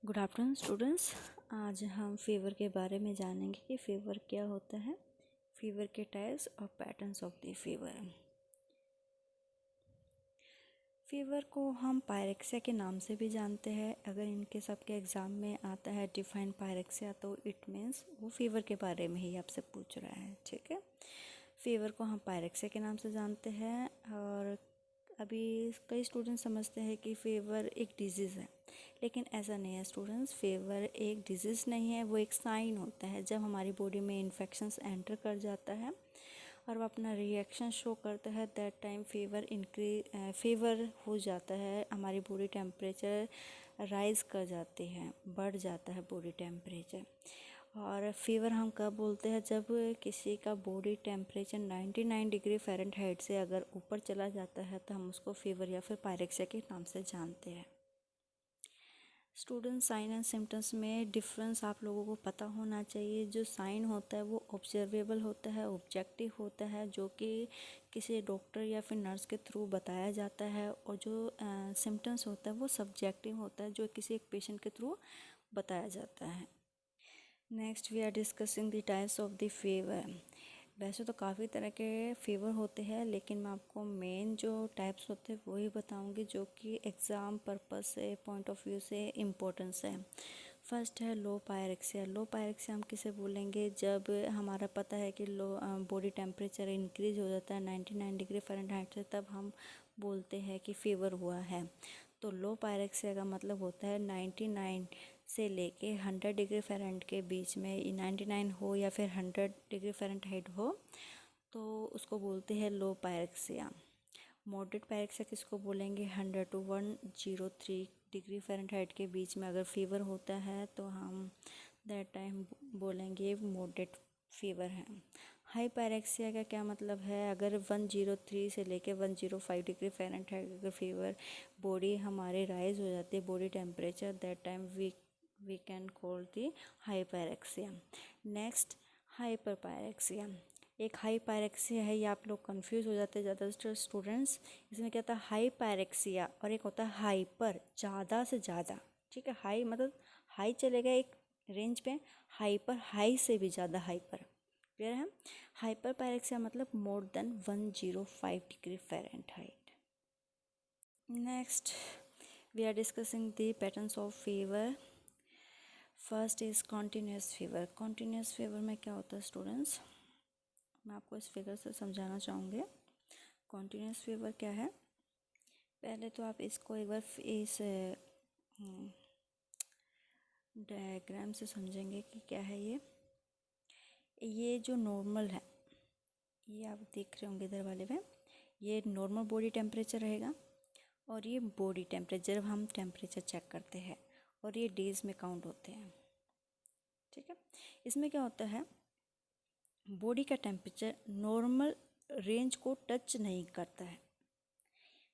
Good afternoon students. आज हम fever के बारे में जानेंगे कि फीवर क्या होता है, फीवर के टाइप्स और patterns of the fever. Fever को हम पायरेक्सिया के नाम से भी जानते हैं। अगर इनके सबके एग्ज़ाम में आता है डिफाइन पायरेक्सिया तो इट मीन्स वो फीवर के बारे में ही आपसे पूछ रहा है। ठीक है, फीवर को हम पायरेक्सिया के नाम से जानते हैं। और अभी कई स्टूडेंट्स समझते हैं कि फ़ीवर एक डिजीज़ है, लेकिन ऐसा नहीं है स्टूडेंट्स। फीवर एक डिजीज़ नहीं है, वो एक साइन होता है। जब हमारी बॉडी में इन्फेक्शंस एंटर कर जाता है और वो अपना रिएक्शन शो करता है, दैट टाइम फीवर हो जाता है। हमारी बॉडी टेम्परेचर राइज़ कर जाती है, बढ़ जाता है बॉडी टेम्परेचर। और फीवर हम कब बोलते हैं? जब किसी का बॉडी टेम्परेचर 99 डिग्री फ़ारेनहाइट से अगर ऊपर चला जाता है तो हम उसको फीवर या फिर पायरेक्सिया के नाम से जानते हैं। स्टूडेंट, साइन एंड सिम्टम्स में डिफरेंस आप लोगों को पता होना चाहिए। जो साइन होता है वो ऑब्जर्वेबल होता है, ऑब्जेक्टिव होता है, जो कि किसी डॉक्टर या फिर नर्स के थ्रू बताया जाता है। और जो सिम्टम्स होता है वो सब्जेक्टिव होता है, जो किसी एक पेशेंट के थ्रू बताया जाता है। Next we are discussing the types of the fever. वैसे तो काफ़ी तरह के फीवर होते हैं, लेकिन मैं आपको मेन जो टाइप्स होते हैं वही बताऊंगी, जो कि एग्ज़ाम पर्पस से, पॉइंट ऑफ व्यू से इम्पोर्टेंस है। फर्स्ट है लो पायरेक्सिया। लो पायरेक्सिया हम किसे बोलेंगे? जब हमारा पता है कि लो बॉडी टेम्परेचर इंक्रीज हो जाता है 99 डिग्री फ़ारेनहाइट से, तब हम बोलते हैं कि फ़ीवर हुआ है। तो लो पायरेक्सिया का मतलब होता है 99 से लेके 100 डिग्री फ़ारेनहाइट के बीच में, 99 हो या फिर 100 डिग्री फ़ारेनहाइट हो तो उसको बोलते हैं लो पायरेक्सिया। मॉडरेट पायरेक्सिया किसको बोलेंगे? 100 to 103 डिग्री फ़ारेनहाइट के बीच में अगर फीवर होता है तो हम दैट टाइम बोलेंगे मॉडरेट फीवर है। हाई पायरेक्सिया का क्या मतलब है? अगर 103 से लेके 105 डिग्री फ़ारेनहाइट अगर फीवर बॉडी हमारे राइज हो जाती है, body temperature, that time we can call the high pyrexia. Next hyper pyrexia. एक हाई पायरेक्सिया है, ये आप लोग कंफ्यूज हो जाते हैं ज़्यादातर स्टूडेंट्स। इसमें क्या होता है? हाई पायरेक्सिया और एक होता है हाइपर, ज़्यादा से ज़्यादा। ठीक है, हाई मतलब हाई चलेगा एक रेंज पे, हाइपर हाई से भी ज़्यादा हाइपर। क्लियर है? हाइपर पायरेक्सिया मतलब more than 105 degree Fahrenheit. Next we are discussing the patterns of fever. First is continuous fever. Continuous fever में क्या होता है स्टूडेंट्स? मैं आपको इस फिगर से समझाना चाहूँगी कॉन्टीन्यूस फीवर क्या है। पहले तो आप इसको एक बार इस डायग्राम से समझेंगे कि क्या है ये जो नॉर्मल है, ये आप देख रहे होंगे इधर वाले में, ये नॉर्मल बॉडी टेम्परेचर रहेगा। और ये बॉडी टेम्परेचर, जब हम टेम्परेचर चेक करते हैं, और ये डेज़ में काउंट होते हैं। ठीक है, इसमें क्या होता है? बॉडी का टेम्परेचर नॉर्मल रेंज को टच नहीं करता है।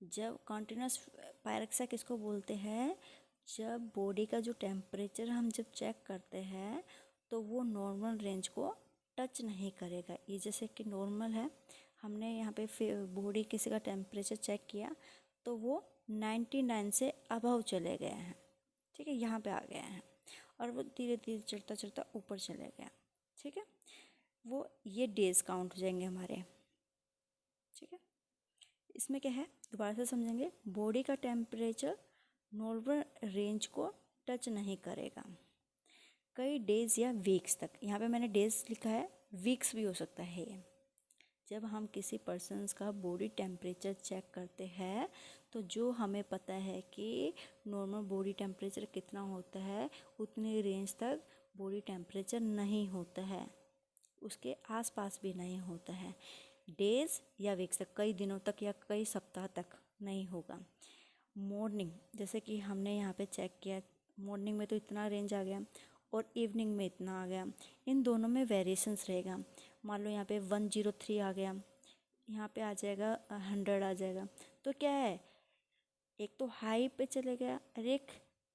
जब कॉन्टिन्यूस पायरेक्सिया किसको बोलते हैं? जब बॉडी का जो टेम्परेचर हम जब चेक करते हैं तो वो नॉर्मल रेंज को टच नहीं करेगा। ये जैसे कि नॉर्मल है, हमने यहाँ पे बॉडी किसी का टेम्परेचर चेक किया तो वो 99 से अबव चले गए हैं। ठीक है, यहाँ पे आ गए हैं और वो धीरे धीरे चढ़ता चढ़ता ऊपर चले गया। ठीक है, वो ये डेज काउंट हो जाएंगे हमारे। ठीक है, इसमें क्या है दोबारा से समझेंगे। बॉडी का टेम्परेचर नॉर्मल रेंज को टच नहीं करेगा कई डेज़ या वीक्स तक। यहाँ पे मैंने डेज़ लिखा है, वीक्स भी हो सकता है ये। जब हम किसी पर्सन्स का बॉडी टेम्परेचर चेक करते हैं तो जो हमें पता है कि नॉर्मल बॉडी टेम्परेचर कितना होता है, उतनी रेंज तक बॉडी टेम्परेचर नहीं होता है, उसके आसपास भी नहीं होता है। डेज़ या वीक्स तक, कई दिनों तक या कई सप्ताह तक नहीं होगा। मॉर्निंग, जैसे कि हमने यहाँ पे चेक किया, मॉर्निंग में तो इतना रेंज आ गया और इवनिंग में इतना आ गया। इन दोनों में वेरिएशंस रहेगा। मान लो यहाँ पे 103 आ गया, यहाँ पे आ जाएगा 100 आ जाएगा। तो क्या है, एक तो हाई पे चले गया और एक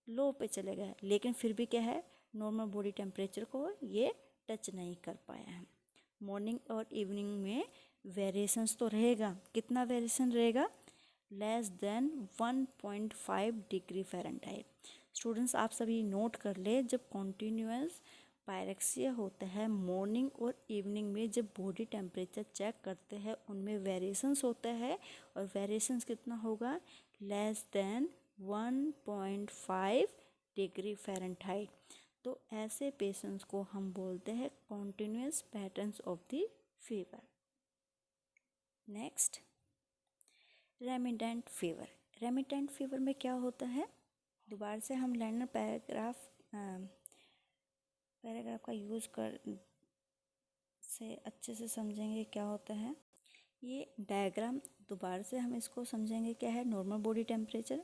लो पे चले गया, लेकिन फिर भी क्या है, नॉर्मल बॉडी टेम्परेचर को ये टच नहीं कर पाया है। मॉर्निंग और इवनिंग में वेरिएशंस तो रहेगा। कितना वेरिएशन रहेगा? Less than 1.5 degree Fahrenheit. Students आप सभी नोट कर ले, जब कॉन्टिन्यूअस पायरेक्सिया होता है मॉर्निंग और इवनिंग में जब बॉडी टेम्परेचर चेक करते हैं उनमें वेरिएशंस होता है, और वेरिएशंस कितना होगा, लेस देन 1.5 डिग्री फ़ारेनहाइट। तो ऐसे पेशेंट्स को हम बोलते हैं continuous patterns of the fever. Next, remittent fever. Remittent fever में क्या होता है, दोबारा से हम लाइनर पैराग्राफ का यूज़ कर से अच्छे से समझेंगे क्या होता है। ये डायग्राम दोबारा से हम इसको समझेंगे क्या है। नॉर्मल बॉडी टेम्परेचर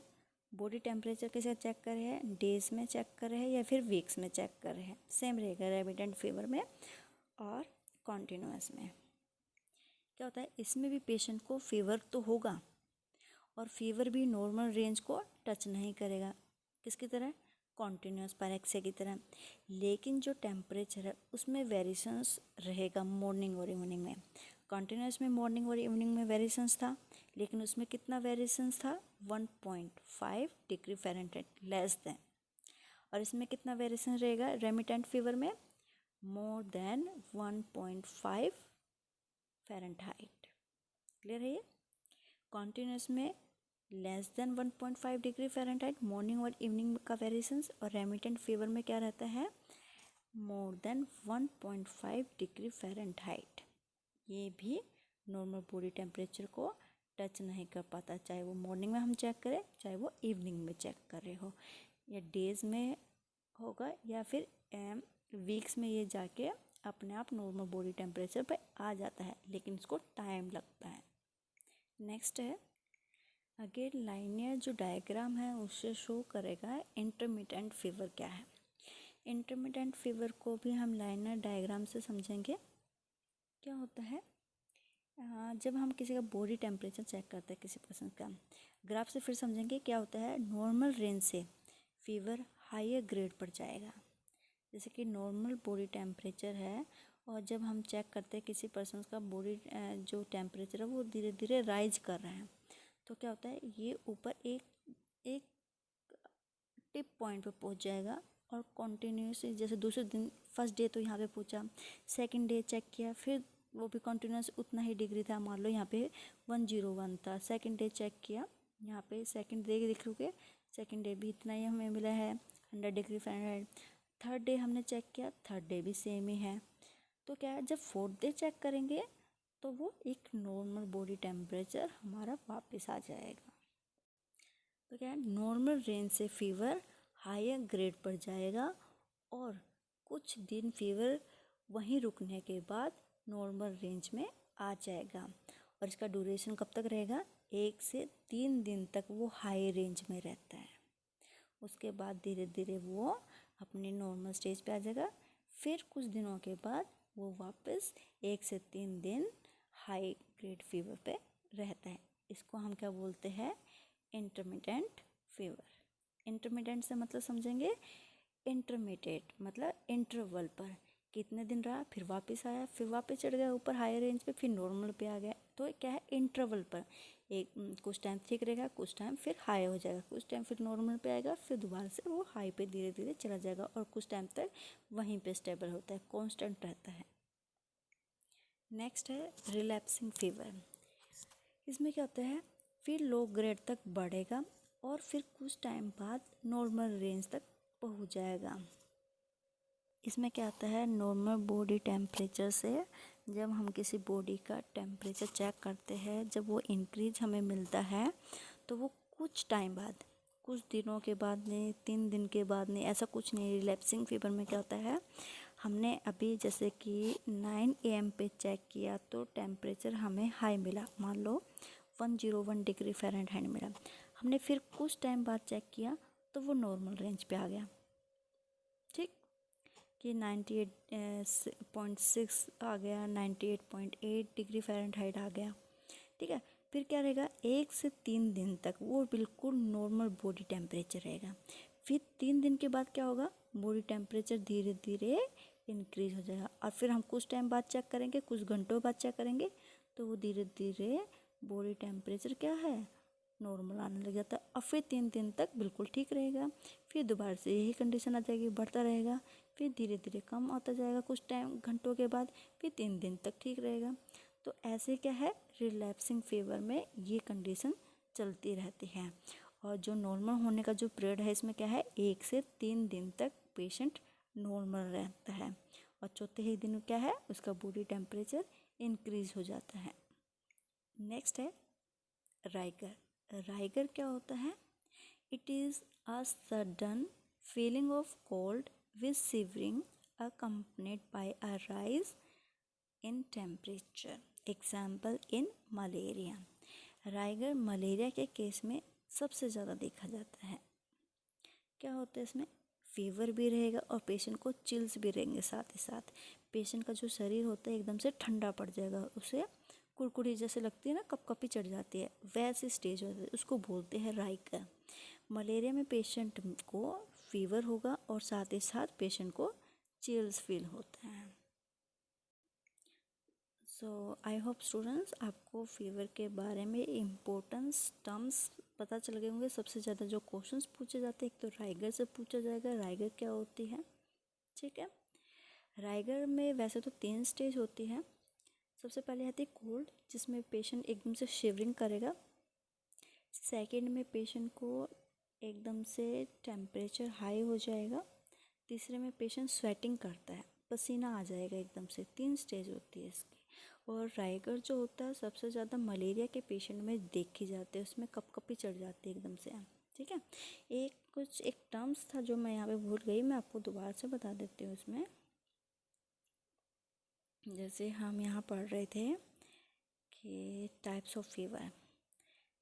कैसे चेक कर रहे हैं, डेज में चेक कर रहे हैं या फिर वीक्स में चेक कर रहे हैं, सेम रहेगा रेमिटेंट फीवर में और कॉन्टिन्यूअस में। क्या होता है, इसमें भी पेशेंट को फीवर तो होगा और फीवर भी नॉर्मल रेंज को टच नहीं करेगा, किसकी तरह, कॉन्टिन्यूअस पायरेक्सिया की तरह, लेकिन जो टेम्परेचर है उसमें वेरिएशंस रहेगा मॉर्निंग और इवनिंग में। कॉन्टिन्यूअस में मॉर्निंग और इवनिंग में वेरिएशंस था, लेकिन उसमें कितना वेरिएशंस था, 1.5 डिग्री फ़ारेनहाइट लेस देन। और इसमें कितना वेरिएशन रहेगा रेमिटेंट फीवर में, मोर देन 1.5 फ़ारेनहाइट। क्लियर है ये। कॉन्टिन्यूअस में less than 1.5 degree Fahrenheit morning और इवनिंग का वेरिएशंस, और रेमिटेंट फीवर में क्या रहता है, मोर देन 1.5 डिग्री फ़ारेनहाइट। ये भी नॉर्मल बॉडी टेम्परेचर को टच नहीं कर पाता, चाहे वो मॉर्निंग में हम चेक करें चाहे वो इवनिंग में चेक कर रहे हो, या डेज में होगा या फिर वीक्स में ये जाके अपने आप नॉर्मल बॉडी टेम्परेचर पे आ जाता है, लेकिन इसको टाइम लगता है। नेक्स्ट है, अगेन लाइनियर जो डायग्राम है उससे शो करेगा इंटरमिटेंट फीवर क्या है। इंटरमिटेंट फीवर को भी हम लाइनर डायग्राम से समझेंगे। क्या होता है, जब हम किसी का बॉडी टेम्परेचर चेक करते हैं किसी पर्सन का, ग्राफ से फिर समझेंगे क्या होता है, नॉर्मल रेंज से फीवर हायर ग्रेड पर जाएगा। जैसे कि नॉर्मल बॉडी टेम्परेचर है और जब हम चेक करते हैं किसी पर्सन का बॉडी जो टेम्परेचर है वो धीरे धीरे राइज कर रहा है, तो क्या होता है, ये ऊपर एक टिप पॉइंट पे पहुंच जाएगा और कंटिन्यूसली, जैसे दूसरे दिन फर्स्ट डे तो यहाँ पे पहुंचा, सेकंड डे चेक किया फिर वो भी कंटिन्यूस उतना ही डिग्री था, मान लो यहाँ पे 101 था, सेकंड डे चेक किया यहाँ पे सेकंड डे देख लोगे, सेकंड डे भी इतना ही हमें मिला है 100 डिग्री फ़ारेनहाइट। थर्ड डे हमने चेक किया, थर्ड डे भी सेम ही है। तो क्या है, जब फोर्थ डे चेक करेंगे तो वो एक नॉर्मल बॉडी टेम्परेचर हमारा वापस आ जाएगा। तो क्या है, नॉर्मल रेंज से फीवर हायर ग्रेड पर जाएगा और कुछ दिन फीवर वहीं रुकने के बाद नॉर्मल रेंज में आ जाएगा, और इसका ड्यूरेशन कब तक रहेगा, 1 से 3 दिन तक वो हाई रेंज में रहता है। उसके बाद धीरे धीरे वो अपने नॉर्मल स्टेज पे आ जाएगा, फिर कुछ दिनों के बाद वो वापस 1 से 3 दिन हाई ग्रेड फीवर पे रहता है। इसको हम क्या बोलते हैं, इंटरमिटेंट फीवर। इंटरमिटेंट से मतलब समझेंगे, इंटरमीडिएट मतलब इंटरवल पर कितने दिन रहा, फिर वापस आया, फिर वापस चढ़ गया ऊपर हायर रेंज पे, फिर नॉर्मल पे आ गया। तो क्या है, इंटरवल पर एक कुछ टाइम ठीक रहेगा, कुछ टाइम फिर हाई हो जाएगा, कुछ टाइम फिर नॉर्मल पे आएगा, फिर दोबारा से वो हाई पे धीरे धीरे चला जाएगा और कुछ टाइम तक वहीं पे स्टेबल होता है, कांस्टेंट रहता है। नेक्स्ट है रिलैप्सिंग फीवर। इसमें क्या होता है, फिर लो ग्रेड तक बढ़ेगा और फिर कुछ टाइम बाद नॉर्मल रेंज तक पहुंच जाएगा। इसमें क्या आता है, नॉर्मल बॉडी टेम्परेचर से जब हम किसी बॉडी का टेम्परेचर चेक करते हैं, जब वो इंक्रीज हमें मिलता है तो वो कुछ टाइम बाद, कुछ दिनों के बाद नहीं, 3 दिन के बाद नहीं, ऐसा कुछ नहीं। रिलैप्सिंग फीवर में क्या होता है, हमने अभी जैसे कि 9 AM पे चेक किया तो टेम्परेचर हमें हाई मिला, मान लो 101 डिग्री फ़ारेनहाइट मिला, हमने फिर कुछ टाइम बाद चेक किया तो वो नॉर्मल रेंज पे आ गया, ठीक, कि 98.6 आ गया, 98.8 डिग्री फ़ारेनहाइट आ गया, ठीक है। फिर क्या रहेगा, 1 से 3 दिन तक वो बिल्कुल नॉर्मल बॉडी टेम्परेचर रहेगा। फिर 3 दिन के बाद क्या होगा, बॉडी टेम्परेचर धीरे धीरे इंक्रीज हो जाएगा, और फिर हम कुछ टाइम बाद चेक करेंगे, कुछ घंटों बाद चेक करेंगे तो वो धीरे धीरे बॉडी टेम्परेचर क्या है, नॉर्मल आने लग जाता है और फिर 3 दिन तक बिल्कुल ठीक रहेगा। फिर दोबारा से यही कंडीशन आ जाएगी, बढ़ता रहेगा, फिर धीरे धीरे कम होता जाएगा कुछ टाइम घंटों के बाद, फिर 3 दिन तक ठीक रहेगा। तो ऐसे क्या है, रिलैप्सिंग फीवर में ये कंडीशन चलती रहती है। और जो नॉर्मल होने का जो पीरियड है इसमें क्या है, 1 से 3 दिन तक पेशेंट नॉर्मल रहता है और चौथे ही दिन क्या है, उसका बॉडी टेम्परेचर इंक्रीज हो जाता है। नेक्स्ट है राइगर। राइगर क्या होता है, it is a sudden feeling of cold with shivering accompanied by a rise in temperature, example in malaria। Rigor malaria के केस में सबसे ज़्यादा देखा जाता है। क्या होता है इसमें, फीवर भी रहेगा और पेशेंट को चिल्स भी रहेंगे, साथ ही साथ पेशेंट का जो शरीर होता है एकदम से ठंडा पड़ जाएगा, उसे कुड़कुड़ी जैसे लगती है ना, कपकपी चढ़ जाती है, वैसे स्टेज होता है, उसको बोलते हैं राइगर। मलेरिया में पेशेंट को फीवर होगा और साथ ही साथ पेशेंट को चिल्स फील होता है। सो आई होप स्टूडेंट्स आपको फीवर के बारे में इम्पोर्टेंस टर्म्स पता चल गए होंगे। सबसे ज़्यादा जो क्वेश्चंस पूछे जाते हैं, एक तो राइगर से पूछा जाएगा, राइगर क्या होती है, ठीक है। राइगर में वैसे तो 3 स्टेज होती है। सबसे पहले आती है कोल्ड, जिसमें पेशेंट एकदम से शिवरिंग करेगा। सेकंड में पेशेंट को एकदम से टेम्परेचर हाई हो जाएगा। तीसरे में पेशेंट स्वेटिंग करता है, पसीना आ जाएगा एकदम से। 3 स्टेज होती है इसकी। और राइगर जो होता है सबसे ज़्यादा मलेरिया के पेशेंट में देखी जाती है, उसमें कपकपी चढ़ जाती है एकदम से, ठीक है। एक टर्म्स था जो मैं यहाँ पे भूल गई, मैं आपको दोबारा से बता देती हूँ। उसमें जैसे हम यहाँ पढ़ रहे थे कि टाइप्स ऑफ फीवर,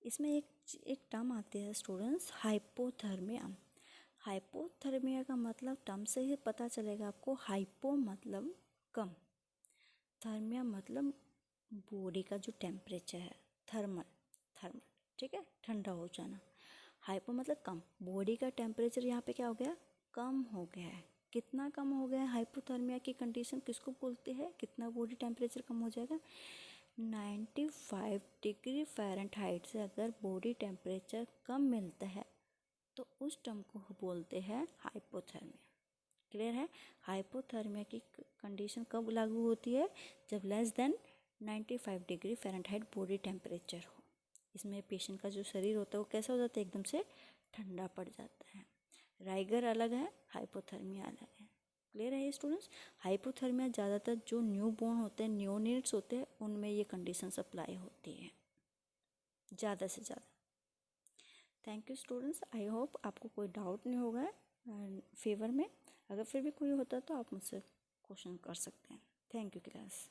इसमें एक टर्म आती है स्टूडेंट्स, हाइपोथर्मिया। हाइपोथर्मिया का मतलब टर्म से ही पता चलेगा आपको, हाइपो मतलब कम, थर्मिया मतलब बॉडी का जो टेम्परेचर है, थर्मल, ठीक है, ठंडा हो जाना। हाइपो मतलब कम, बॉडी का टेम्परेचर यहाँ पे क्या हो गया, कम हो गया है। कितना कम हो गया है, हाइपोथर्मिया की कंडीशन किसको बोलते हैं, कितना बॉडी टेम्परेचर कम हो जाएगा, 95 डिग्री फ़ारेनहाइट से अगर बॉडी टेम्परेचर कम मिलता है तो उस टर्म को बोलते हैं हाइपोथर्मिया। क्लियर है। हाइपोथर्मिया की कंडीशन कब लागू होती है, जब less than 95 degree Fahrenheit body temperature हो। इसमें पेशेंट का जो शरीर होता है वो कैसा हो जाता है, एकदम से ठंडा पड़ जाता है। राइगर अलग है, हाइपोथर्मिया अलग है। क्लियर है ये स्टूडेंट्स। हाइपोथर्मिया ज़्यादातर जो न्यू बोर्न होते हैं, न्यूनेट्स होते हैं, उनमें ये कंडीशन अप्लाई होती है ज़्यादा से ज़्यादा। Thank you students, I hope आपको कोई डाउट नहीं होगा फीवर में। अगर फिर भी कोई होता है तो आप मुझसे क्वेश्चन कर सकते हैं। Thank you class.